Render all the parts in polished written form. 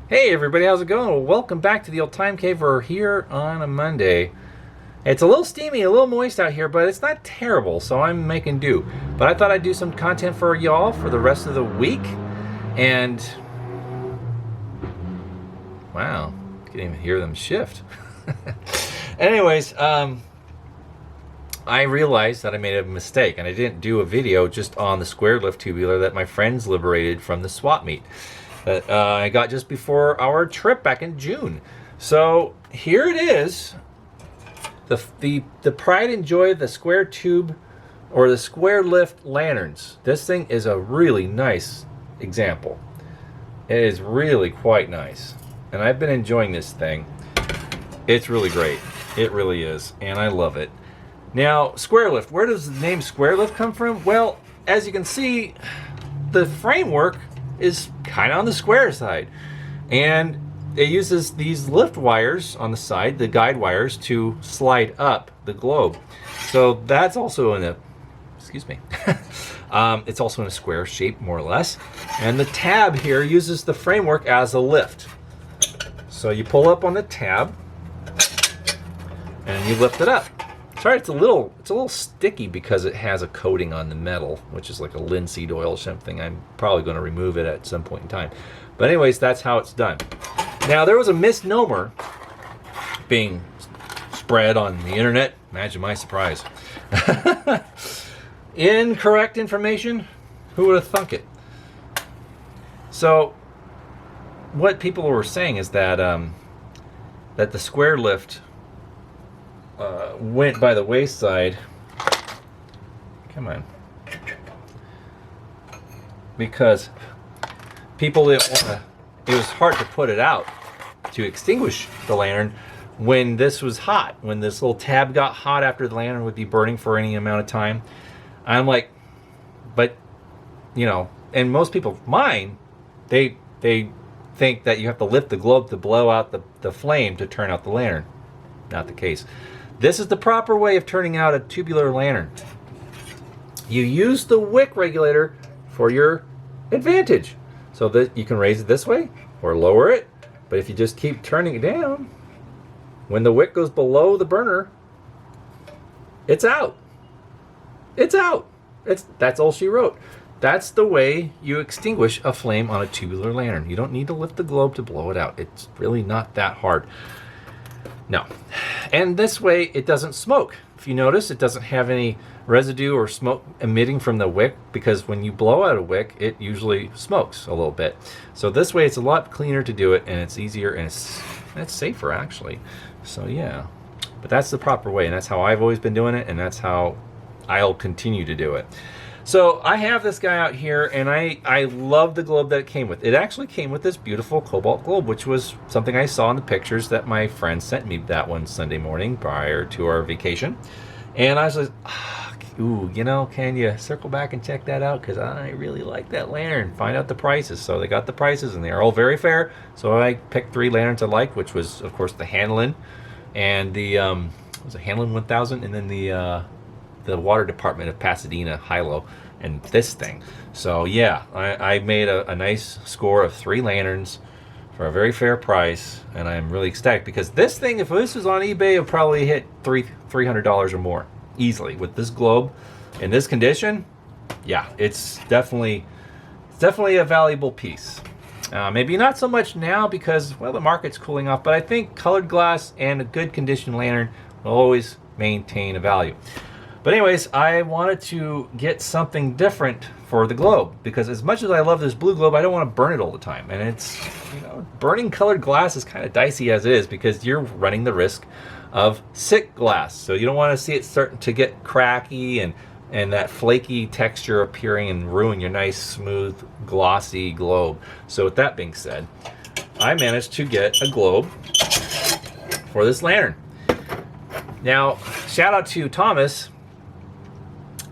Hey everybody, how's it going? Well, welcome back to the old time cave. We're here on a Monday. It's a little steamy, a little moist out here, but it's not terrible, so I'm making do. But I thought I'd do some content for y'all for the rest of the week. And wow, can't even hear them shift. Anyways, I realized that I made a mistake, and I didn't do a video just on the square lift tubular that my friends liberated from the swap meet that I got just before our trip back in June. So here it is, the pride and joy of the square tube or the square lift lanterns. This thing is a really nice example. It is really quite nice, and I've been enjoying this thing. It's really great. It really is, and I love it. Now, square lift, where does the name square lift come from? Well, as you can see, the framework is kind of on the square side, and it uses these lift wires on the side, the guide wires, to slide up the globe. So that's also in a, excuse me, it's also in a square shape, more or less. And the tab here uses the framework as a lift. So you pull up on the tab and you lift it up. Sorry, it's a little sticky because it has a coating on the metal, which is like a linseed oil or something. I'm probably going to remove it at some point in time. But anyways, that's how it's done. Now, there was a misnomer being spread on the internet. Imagine my surprise. Incorrect information? Who would have thunk it? So, what people were saying is that that the square lift went by the wayside. Come on. Because people didn't want to, it was hard to put it out to extinguish the lantern when this was hot, when this little tab got hot after the lantern would be burning for any amount of time. I'm like, but, you know, and most people, mine, they think that you have to lift the globe to blow out the flame to turn out the lantern. Not the case. This is the proper way of turning out a tubular lantern. You use the wick regulator for your advantage, so that you can raise it this way or lower it. But if you just keep turning it down, when the wick goes below the burner, it's out. It's out. That's all she wrote. That's the way you extinguish a flame on a tubular lantern. You don't need to lift the globe to blow it out. It's really not that hard. No. And this way it doesn't smoke. If you notice, it doesn't have any residue or smoke emitting from the wick, because when you blow out a wick, it usually smokes a little bit. So this way it's a lot cleaner to do it, and it's easier, and it's safer actually. So yeah. But that's the proper way, and that's how I've always been doing it, and that's how I'll continue to do it. So I have this guy out here, and I love the globe that it came with. It actually came with this beautiful cobalt globe, which was something I saw in the pictures that my friend sent me that one Sunday morning prior to our vacation. And I was like, ooh, you know, can you circle back and check that out? Because I really like that lantern. Find out the prices. So they got the prices, and they're all very fair. So I picked 3 lanterns I liked, which was, of course, the Hanlon and the, was it Hanlon 1000? And then the water department of Pasadena high-low, and this thing. So yeah, I made a nice score of 3 lanterns for a very fair price, and I'm really ecstatic because this thing, if this was on eBay, it would probably hit $300 or more easily. With this globe in this condition, yeah, it's definitely a valuable piece. Maybe not so much now because, well, the market's cooling off, but I think colored glass and a good condition lantern will always maintain a value. But anyways, I wanted to get something different for the globe, because as much as I love this blue globe, I don't want to burn it all the time. And it's, you know, burning colored glass is kind of dicey as it is, because you're running the risk of sick glass. So you don't want to see it starting to get cracky and that flaky texture appearing and ruin your nice, smooth, glossy globe. So with that being said, I managed to get a globe for this lantern. Now, shout out to Thomas,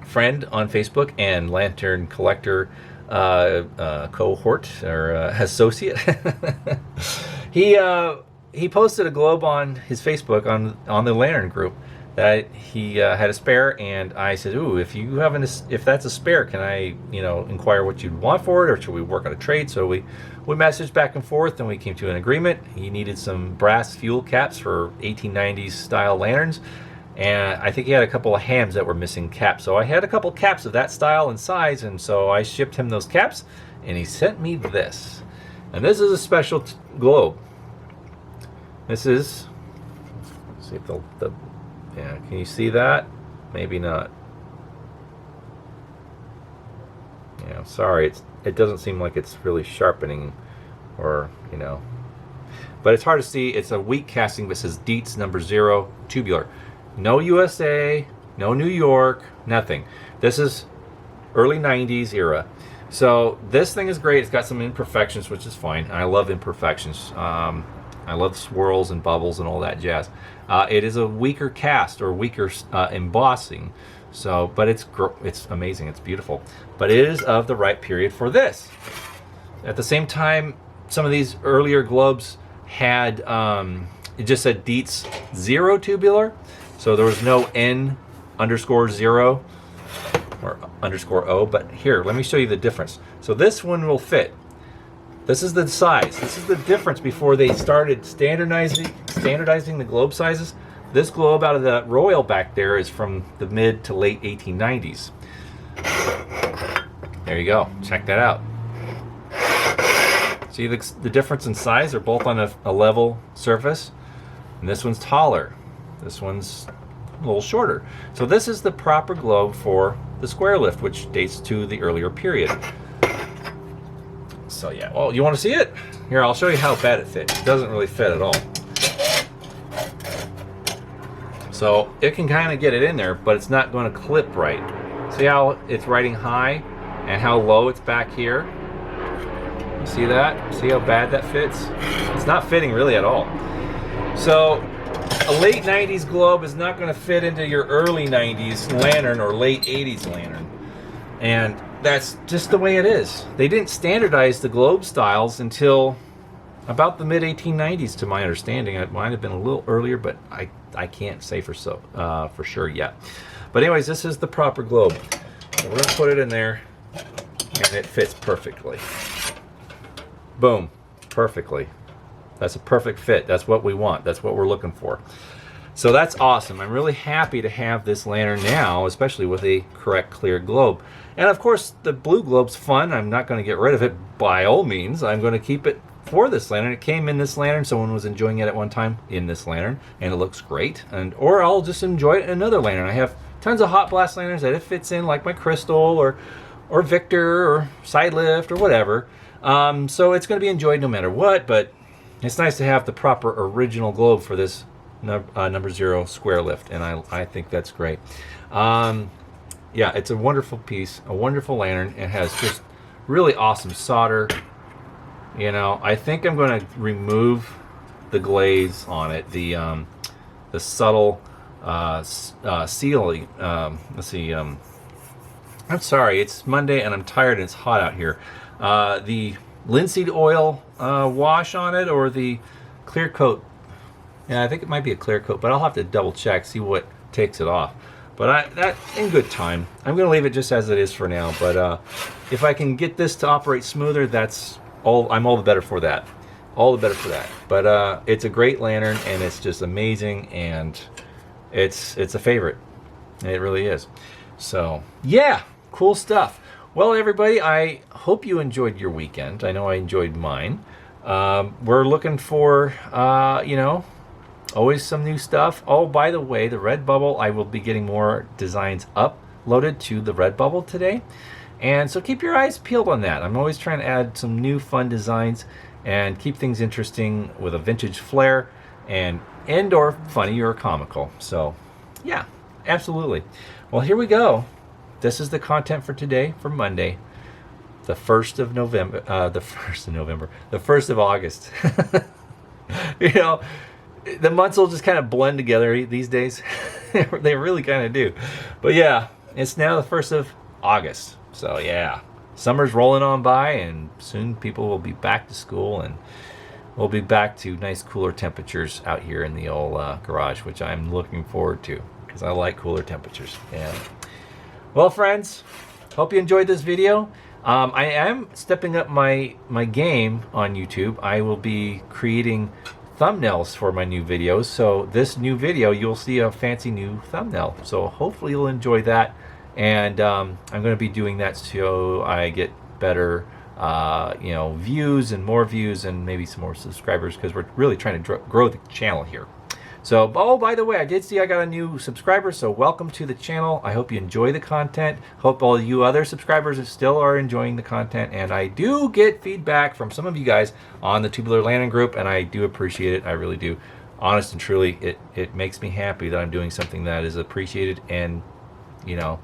friend on Facebook and lantern collector cohort or associate. He posted a globe on his Facebook on the lantern group, that he had a spare, and I said, "Ooh, if that's a spare, can I, inquire what you'd want for it, or should we work on a trade?" So we messaged back and forth, and we came to an agreement. He needed some brass fuel caps for 1890s style lanterns, and I think he had a couple of hams that were missing caps. So I had a couple caps of that style and size, and so I shipped him those caps, and he sent me this. And this is a special globe. This is, let's see if yeah, can you see that? Maybe not. Yeah, sorry, it doesn't seem like it's really sharpening, or but it's hard to see. It's a weak casting, but it says Dietz No.0 tubular. No USA, no New York, nothing. This is early 90s era. So this thing is great. It's got some imperfections, which is fine. I love imperfections. I love swirls and bubbles and all that jazz. It is a weaker cast, or weaker embossing. So, but it's amazing. It's beautiful. But it is of the right period for this. At the same time, some of these earlier globes had it just said Dietz 0 tubular, so there was no N_0 or _O. But here, let me show you the difference. So this one will fit. This is the size. This is the difference before they started standardizing the globe sizes. This globe out of the Royal back there is from the mid to late 1890s. There you go. Check that out. See the difference in size? They're both on a level surface. And this one's taller. This one's a little shorter. So this is the proper globe for the square lift, which dates to the earlier period. So yeah, well, you want to see it? Here, I'll show you how bad it fits. It doesn't really fit at all. So it can kind of get it in there, but it's not going to clip right. See how it's riding high and how low it's back here? You see that? See how bad that fits? It's not fitting really at all. So a late 90s globe is not going to fit into your early 90s lantern or late 80s lantern. And that's just the way it is. They didn't standardize the globe styles until about the mid 1890s, to my understanding. It might have been a little earlier, but I can't say for sure yet. But anyways, this is the proper globe. So we're gonna put it in there, and it fits perfectly. Boom, perfectly. That's a perfect fit. That's what we want. That's what we're looking for. So that's awesome. I'm really happy to have this lantern now, especially with a correct clear globe. And of course, the blue globe's fun. I'm not going to get rid of it by all means. I'm going to keep it for this lantern. It came in this lantern. Someone was enjoying it at one time in this lantern, and it looks great. Or I'll just enjoy it in another lantern. I have tons of hot blast lanterns that it fits in, like my Crystal or Victor or Side Lift or whatever. So it's going to be enjoyed no matter what. But it's nice to have the proper original globe for this No.0 square lift, and I think that's great. Yeah, it's a wonderful piece, a wonderful lantern. It has just really awesome solder. I think I'm going to remove the glaze on it, the subtle sealing. Let's see. I'm sorry, it's Monday and I'm tired and it's hot out here. The linseed oil wash on it, or the clear coat. Yeah, I think it might be a clear coat, but I'll have to double check, see what takes it off. But that in good time. I'm going to leave it just as it is for now. But if I can get this to operate smoother, that's all. I'm all the better for that. All the better for that. But it's a great lantern, and it's just amazing, and it's a favorite. It really is. So yeah, cool stuff. Well, everybody, I hope you enjoyed your weekend. I know I enjoyed mine. We're looking for always some new stuff. Oh, by the way, the Redbubble, I will be getting more designs uploaded to the Redbubble today. And so keep your eyes peeled on that. I'm always trying to add some new fun designs and keep things interesting with a vintage flair and or funny or comical. So yeah, absolutely. Well, here we go. This is the content for today, for Monday, the 1st of November, the 1st of August. The months will just kind of blend together these days. They really kind of do. But yeah, it's now the 1st of August. So yeah, summer's rolling on by, and soon people will be back to school, and we'll be back to nice cooler temperatures out here in the old garage, which I'm looking forward to. because I like cooler temperatures. Yeah. Well, friends, hope you enjoyed this video. I am stepping up my game on YouTube. I will be creating thumbnails for my new videos. So this new video, you'll see a fancy new thumbnail. So hopefully you'll enjoy that. And I'm going to be doing that so I get better views and more views and maybe some more subscribers, because we're really trying to grow the channel here. So, oh, by the way, I did see I got a new subscriber, so welcome to the channel. I hope you enjoy the content. Hope all you other subscribers still are enjoying the content, and I do get feedback from some of you guys on the Tubular Lantern group, and I do appreciate it. I really do. Honest and truly, it makes me happy that I'm doing something that is appreciated, and, you know,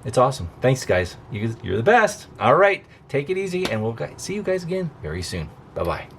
it's awesome. Thanks, guys. You're the best. All right, take it easy, and we'll see you guys again very soon. Bye-bye.